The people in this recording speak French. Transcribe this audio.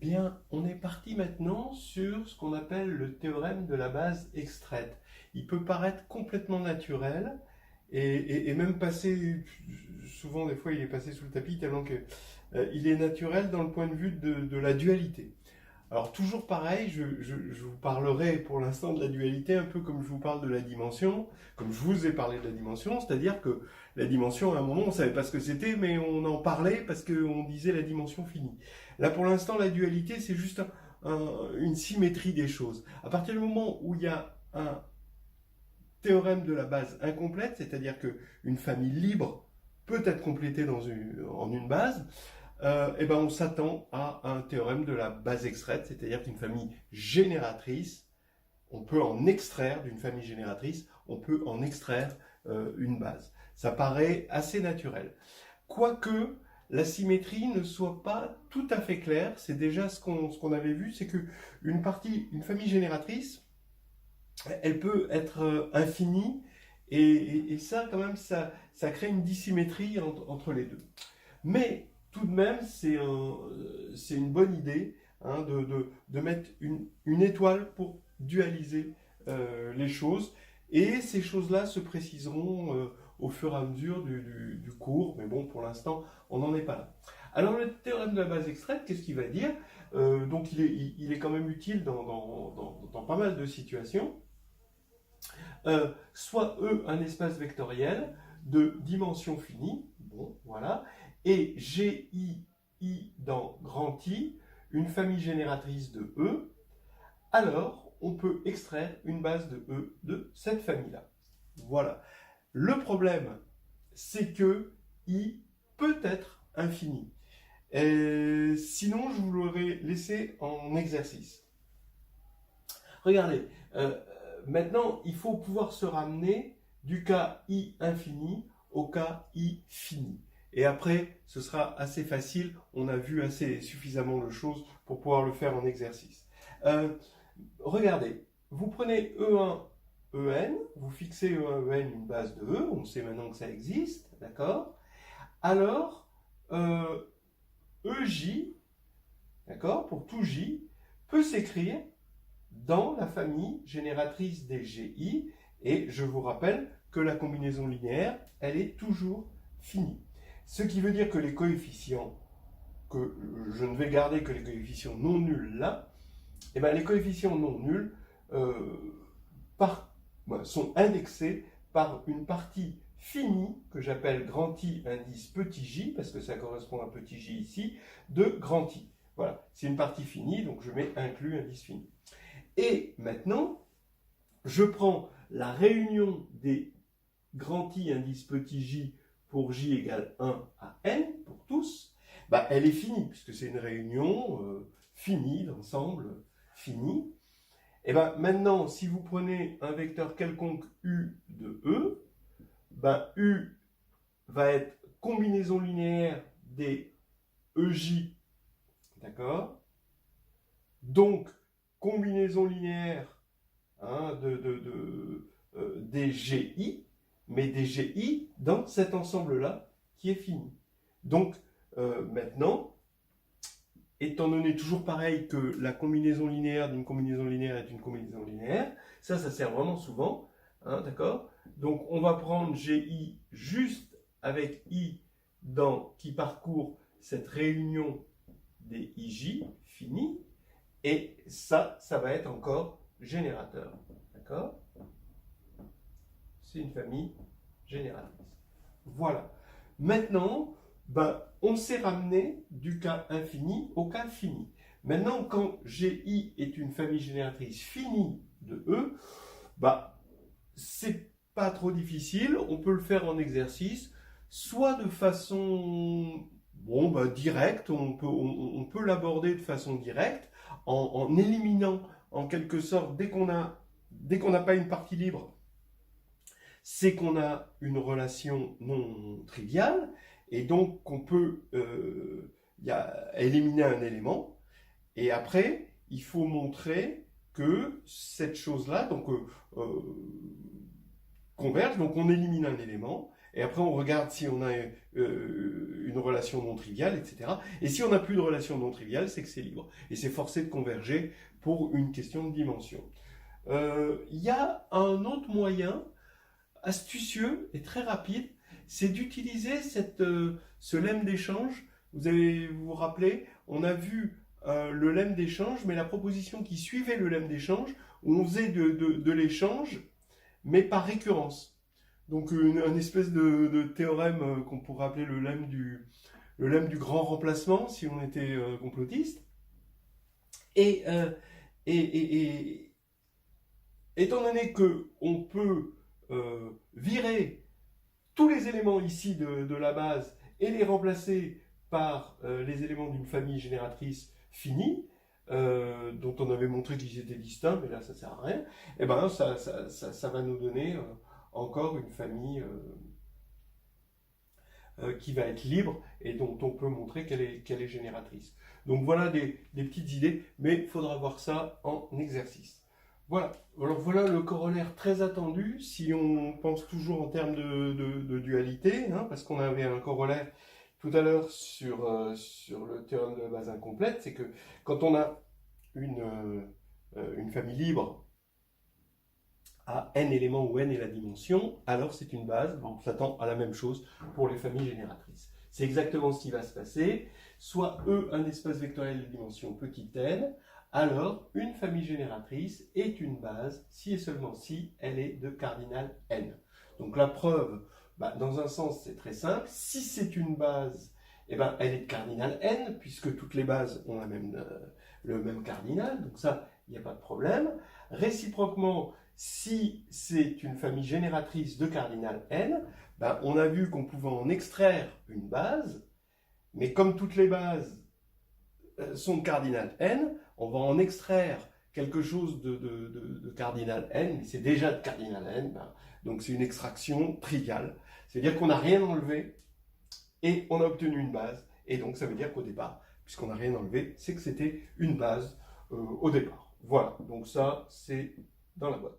Bien, on est parti maintenant sur ce qu'on appelle le théorème de la base extraite. Il peut paraître complètement naturel et même passer, souvent des fois il est passé sous le tapis tellement que il est naturel dans le point de vue de la dualité. Alors toujours pareil, je vous parlerai pour l'instant de la dualité un peu comme je vous parle de la dimension, comme je vous ai parlé de la dimension, c'est-à-dire que la dimension, à un moment, on ne savait pas ce que c'était, mais on en parlait parce qu'on disait la dimension finie. Là, pour l'instant, la dualité, c'est juste une symétrie des choses. À partir du moment où il y a un théorème de la base incomplète, c'est-à-dire qu'une famille libre peut être complétée en une base, eh ben on s'attend à un théorème de la base extraite, c'est-à-dire qu'une famille génératrice, on peut en extraire d'une famille génératrice, on peut en extraire une base. Ça paraît assez naturel. Quoique la symétrie ne soit pas tout à fait claire, c'est déjà ce qu'on avait vu, c'est que une famille génératrice, elle peut être infinie, et ça, quand même, ça crée une dissymétrie entre les deux. Mais tout de même, c'est une bonne idée hein, de mettre une étoile pour dualiser les choses. Et ces choses-là se préciseront au fur et à mesure du cours. Mais bon, pour l'instant, on n'en est pas là. Alors, le théorème de la base extraite, qu'est-ce qu'il va dire? Donc, il est quand même utile dans pas mal de situations. Soit E, un espace vectoriel de dimension finie, bon, voilà, et GI, I dans grand I, une famille génératrice de E, alors on peut extraire une base de E de cette famille-là. Voilà. Le problème, c'est que I peut être infini. Sinon, je vous l'aurais laissé en exercice. Regardez, maintenant, il faut pouvoir se ramener du cas I infini au cas I fini. Et après, ce sera assez facile. On a vu assez suffisamment de choses pour pouvoir le faire en exercice. Regardez, vous prenez E1, En, vous fixez E1, En une base de E, on sait maintenant que ça existe, d'accord? Alors, EJ, d'accord, pour tout J, peut s'écrire dans la famille génératrice des GI, et je vous rappelle que la combinaison linéaire, elle est toujours finie. Ce qui veut dire que les coefficients, que je ne vais garder que les coefficients non nuls là, et bien les coefficients non nuls sont indexés par une partie finie, que j'appelle grand I indice petit j, parce que ça correspond à petit j ici, de grand I. Voilà, c'est une partie finie, donc je mets inclus indice fini. Et maintenant, je prends la réunion des grand I indice petit j pour j égale 1 à n, pour tous, bah, elle est finie, puisque c'est une réunion finie, d'ensemble fini. Et ben maintenant, si vous prenez un vecteur quelconque U de E, ben U va être combinaison linéaire des EJ, d'accord? Donc, combinaison linéaire hein, des GI, mais des GI dans cet ensemble-là qui est fini. Donc, maintenant, étant donné toujours pareil que la combinaison linéaire d'une combinaison linéaire est une combinaison linéaire, ça sert vraiment souvent, hein, d'accord? Donc, on va prendre GI juste avec I qui parcourt cette réunion des IJ finis, et ça va être encore générateur. D'accord? C'est une famille génératrice. Voilà. Maintenant, ben, on s'est ramené du cas infini au cas fini. Maintenant, quand GI est une famille génératrice finie de E, ben, c'est pas trop difficile. On peut le faire en exercice, soit de façon bon, ben, directe, on peut l'aborder de façon directe, en éliminant en quelque sorte, dès qu'on n'a pas une partie libre, c'est qu'on a une relation non triviale, et donc qu'on peut éliminer un élément, et après, il faut montrer que cette chose-là donc, converge, donc on élimine un élément, Et après, on regarde si on a une relation non triviale, etc. Et si on n'a plus de relation non triviale, c'est que c'est libre. Et c'est forcé de converger pour une question de dimension. Il y a un autre moyen astucieux et très rapide, c'est d'utiliser ce lemme d'échange. Vous vous rappelez, on a vu le lemme d'échange, mais la proposition qui suivait le lemme d'échange, où on faisait de l'échange, mais par récurrence. Donc un espèce de théorème qu'on pourrait appeler le lemme du grand remplacement, si on était complotiste. Et, étant donné qu'on peut virer tous les éléments ici de la base et les remplacer par les éléments d'une famille génératrice finie, dont on avait montré qu'ils étaient distincts, mais là ça sert à rien, et ben ça va nous donner encore une famille qui va être libre et dont on peut montrer qu'elle est génératrice. Donc voilà des petites idées, mais il faudra voir ça en exercice. Voilà, alors voilà le corollaire très attendu si on pense toujours en termes de dualité, hein, parce qu'on avait un corollaire tout à l'heure sur le théorème de la base incomplète, c'est que quand on a une famille libre à n éléments où n est la dimension, alors c'est une base, on s'attend à la même chose pour les familles génératrices. C'est exactement ce qui va se passer, soit E un espace vectoriel de dimension petit n, alors une famille génératrice est une base si et seulement si elle est de cardinal n. Donc la preuve, dans un sens c'est très simple, si c'est une base, elle est de cardinal n, puisque toutes les bases ont le même cardinal, donc ça, il n'y a pas de problème. Réciproquement, si c'est une famille génératrice de cardinal n, on a vu qu'on pouvait en extraire une base, mais comme toutes les bases sont de cardinal n, on va en extraire quelque chose de cardinal n, mais c'est déjà de cardinal n, donc c'est une extraction triviale. C'est-à-dire qu'on n'a rien enlevé et on a obtenu une base, et donc ça veut dire qu'au départ, puisqu'on n'a rien enlevé, c'est que c'était une base au départ. Voilà, donc ça c'est dans la boîte.